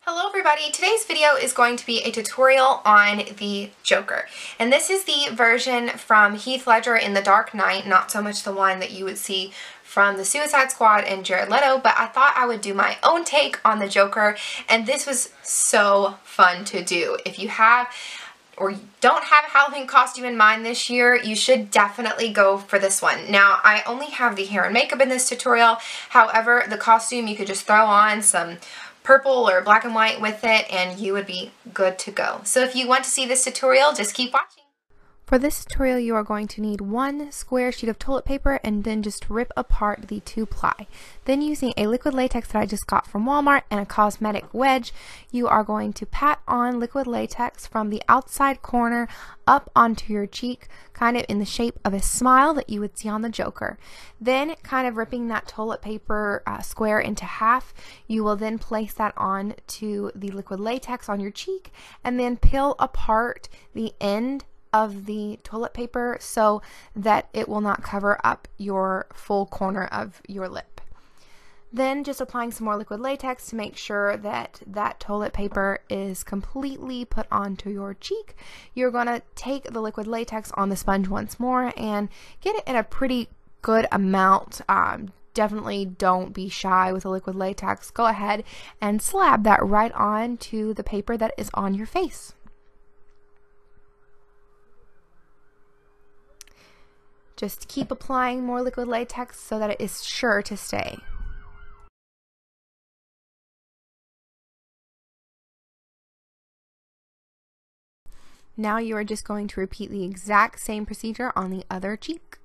Hello everybody, today's video is going to be a tutorial on the Joker. And this is the version from Heath Ledger in The Dark Knight, not so much the one that you would see from the Suicide Squad and Jared Leto, but I thought I would do my own take on the Joker, and this was so fun to do. If you have or you don't have a Halloween costume in mind this year, you should definitely go for this one. Now, I only have the hair and makeup in this tutorial. However, the costume, you could just throw on some purple or black and white with it and you would be good to go. So if you want to see this tutorial, just keep watching. For this tutorial, you are going to need one square sheet of toilet paper and then just rip apart the 2-ply. Then using a liquid latex that I just got from Walmart and a cosmetic wedge, you are going to pat on liquid latex from the outside corner up onto your cheek, kind of in the shape of a smile that you would see on the Joker. Then kind of ripping that toilet paper square into half, you will then place that on to the liquid latex on your cheek and then peel apart the end of the toilet paper so that it will not cover up your full corner of your lip. Then just applying some more liquid latex to make sure that that toilet paper is completely put onto your cheek. You're going to take the liquid latex on the sponge once more and get it in a pretty good amount. Definitely don't be shy with the liquid latex. Go ahead and slab that right on to the paper that is on your face. Just keep applying more liquid latex so that it is sure to stay. Now you are just going to repeat the exact same procedure on the other cheek.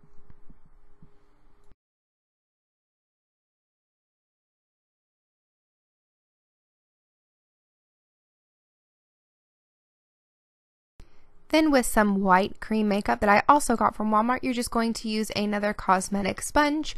Then with some white cream makeup that I also got from Walmart, you're just going to use another cosmetic sponge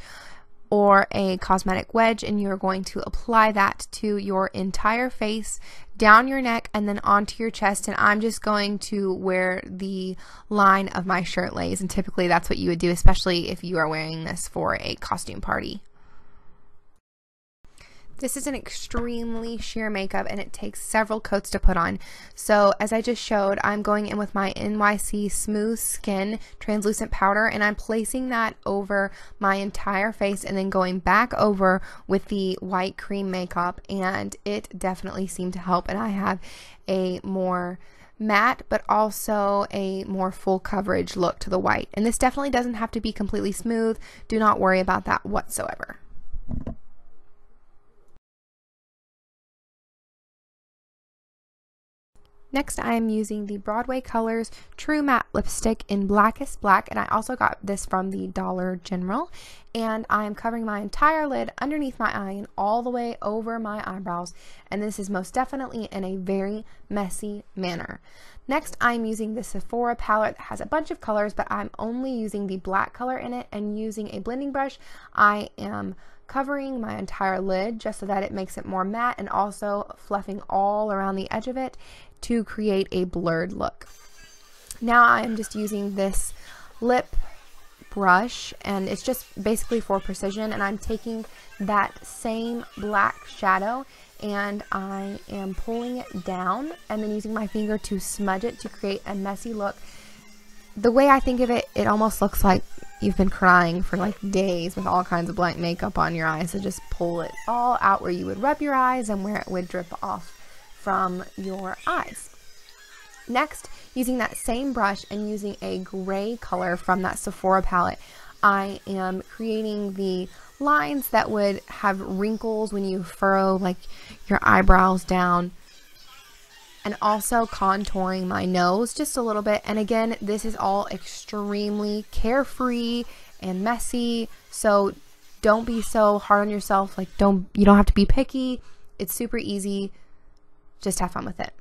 or a cosmetic wedge and you're going to apply that to your entire face, down your neck, and then onto your chest. And I'm just going to where the line of my shirt lays, and typically that's what you would do, especially if you are wearing this for a costume party. This is an extremely sheer makeup and it takes several coats to put on. So as I just showed, I'm going in with my NYC Smooth Skin translucent powder and I'm placing that over my entire face and then going back over with the white cream makeup, and it definitely seemed to help, and I have a more matte but also a more full coverage look to the white. And this definitely doesn't have to be completely smooth. Do not worry about that whatsoever. Next, I am using the Broadway Colors True Matte Lipstick in Blackest Black, and I also got this from the Dollar General, and I am covering my entire lid underneath my eye and all the way over my eyebrows, and this is most definitely in a very messy manner. Next, I'm using the Sephora palette that has a bunch of colors, but I'm only using the black color in it, and using a blending brush, I am covering my entire lid just so that it makes it more matte, and also fluffing all around the edge of it to create a blurred look. Now I am just using this lip brush, and it's just basically for precision, and I'm taking that same black shadow and I am pulling it down and then using my finger to smudge it to create a messy look. The way I think of it, it almost looks like you've been crying for like days with all kinds of black makeup on your eyes. So just pull it all out where you would rub your eyes and where it would drip off from your eyes. Next, using that same brush and using a gray color from that Sephora palette, I am creating the lines that would have wrinkles when you furrow like your eyebrows down, and also contouring my nose just a little bit. And again, this is all extremely carefree and messy, so don't be so hard on yourself. Like you don't have to be picky. It's super easy. Just have fun with it.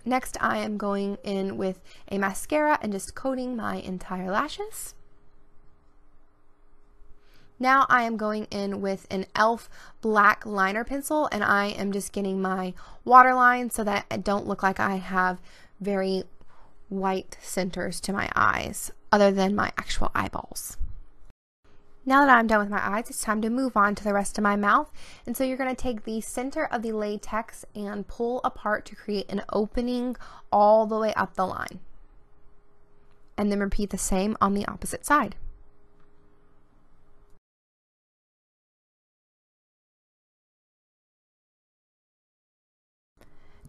Next, I am going in with a mascara and just coating my entire lashes. Now I am going in with an e.l.f. black liner pencil, and I am just getting my waterline so that I don't look like I have very white centers to my eyes other than my actual eyeballs. Now that I'm done with my eyes, it's time to move on to the rest of my mouth. And so you're going to take the center of the latex and pull apart to create an opening all the way up the line. And then repeat the same on the opposite side.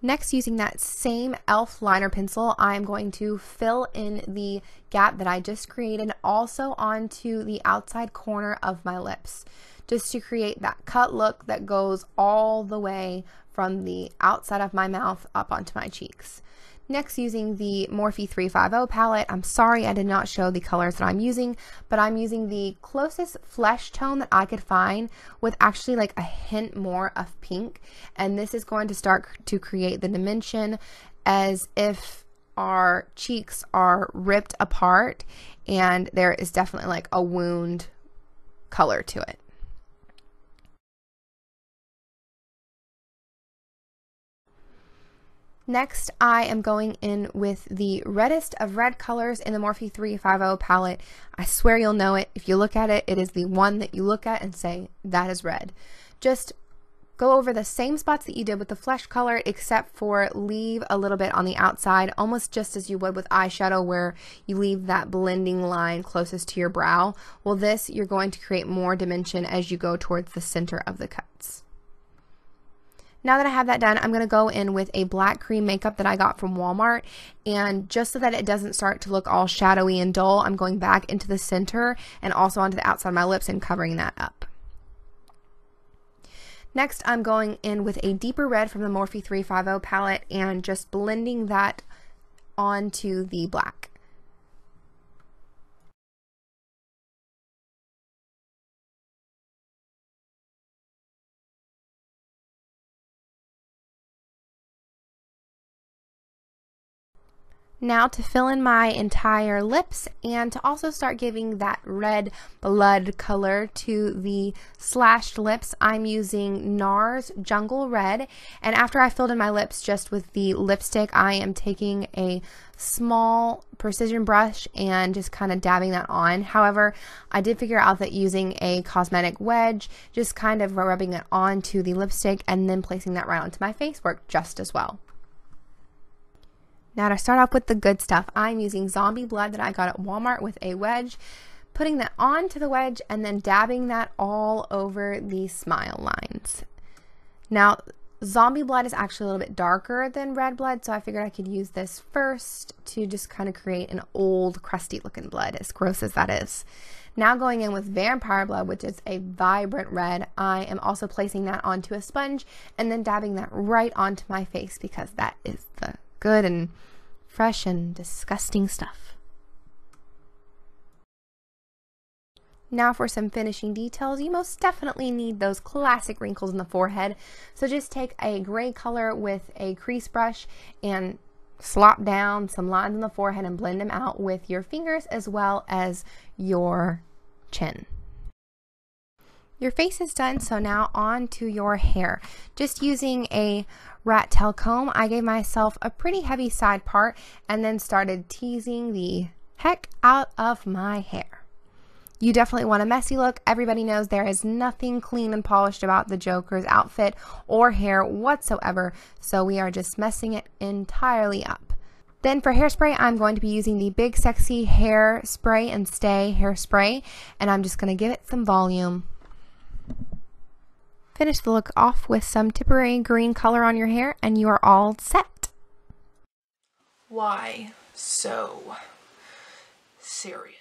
Next, using that same e.l.f. liner pencil, I'm going to fill in the gap that I just created also onto the outside corner of my lips, just to create that cut look that goes all the way from the outside of my mouth up onto my cheeks. Next, using the Morphe 350 palette, I'm sorry I did not show the colors that I'm using, but I'm using the closest flesh tone that I could find with actually like a hint more of pink. And this is going to start to create the dimension as if our cheeks are ripped apart and there is definitely like a wound color to it. Next, I am going in with the reddest of red colors in the Morphe 350 palette. I swear you'll know it. If you look at it, it is the one that you look at and say, that is red. Just go over the same spots that you did with the flesh color, except for leave a little bit on the outside, almost just as you would with eyeshadow, where you leave that blending line closest to your brow. Well, this, you're going to create more dimension as you go towards the center of the cuts. Now that I have that done, I'm going to go in with a black cream makeup that I got from Walmart, and just so that it doesn't start to look all shadowy and dull, I'm going back into the center and also onto the outside of my lips and covering that up. Next, I'm going in with a deeper red from the Morphe 350 palette and just blending that onto the black. Now to fill in my entire lips and to also start giving that red blood color to the slashed lips, I'm using NARS Jungle Red. And after I filled in my lips just with the lipstick, I am taking a small precision brush and just kind of dabbing that on. However, I did figure out that using a cosmetic wedge, just kind of rubbing it onto the lipstick and then placing that right onto my face worked just as well. Now to start off with the good stuff, I'm using Zombie Blood that I got at Walmart with a wedge, putting that onto the wedge and then dabbing that all over the smile lines. Now, Zombie Blood is actually a little bit darker than red blood, so I figured I could use this first to just kind of create an old, crusty looking blood, as gross as that is. Now going in with Vampire Blood, which is a vibrant red, I am also placing that onto a sponge and then dabbing that right onto my face because that is the good and fresh and disgusting stuff. Now for some finishing details, you most definitely need those classic wrinkles in the forehead. So just take a gray color with a crease brush and slop down some lines in the forehead and blend them out with your fingers as well as your chin. Your face is done, so now on to your hair. Just using a rat tail comb, I gave myself a pretty heavy side part and then started teasing the heck out of my hair. You definitely want a messy look. Everybody knows there is nothing clean and polished about the Joker's outfit or hair whatsoever, so we are just messing it entirely up. Then for hairspray, I'm going to be using the Big Sexy Hair Spray and Stay Hairspray, and I'm just going to give it some volume. Finish the look off with some Tipperary green color on your hair and you are all set. Why so serious?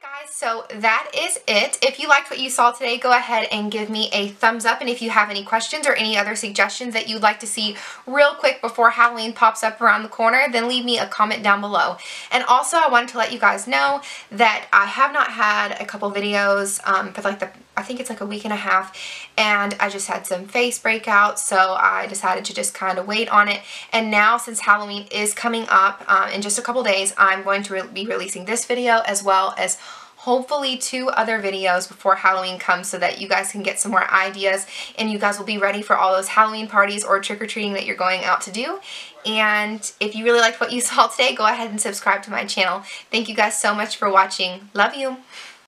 Guys, so that is it. If you liked what you saw today, go ahead and give me a thumbs up, and if you have any questions or any other suggestions that you'd like to see real quick before Halloween pops up around the corner, then leave me a comment down below. And also, I wanted to let you guys know that I have not had a couple videos for like I think it's like a week and a half, and I just had some face breakouts, so I decided to just kind of wait on it. And now, since Halloween is coming up in just a couple days, I'm going to be releasing this video as well as hopefully 2 other videos before Halloween comes, so that you guys can get some more ideas and you guys will be ready for all those Halloween parties or trick-or-treating that you're going out to do. And if you really liked what you saw today, go ahead and subscribe to my channel. Thank you guys so much for watching. Love you!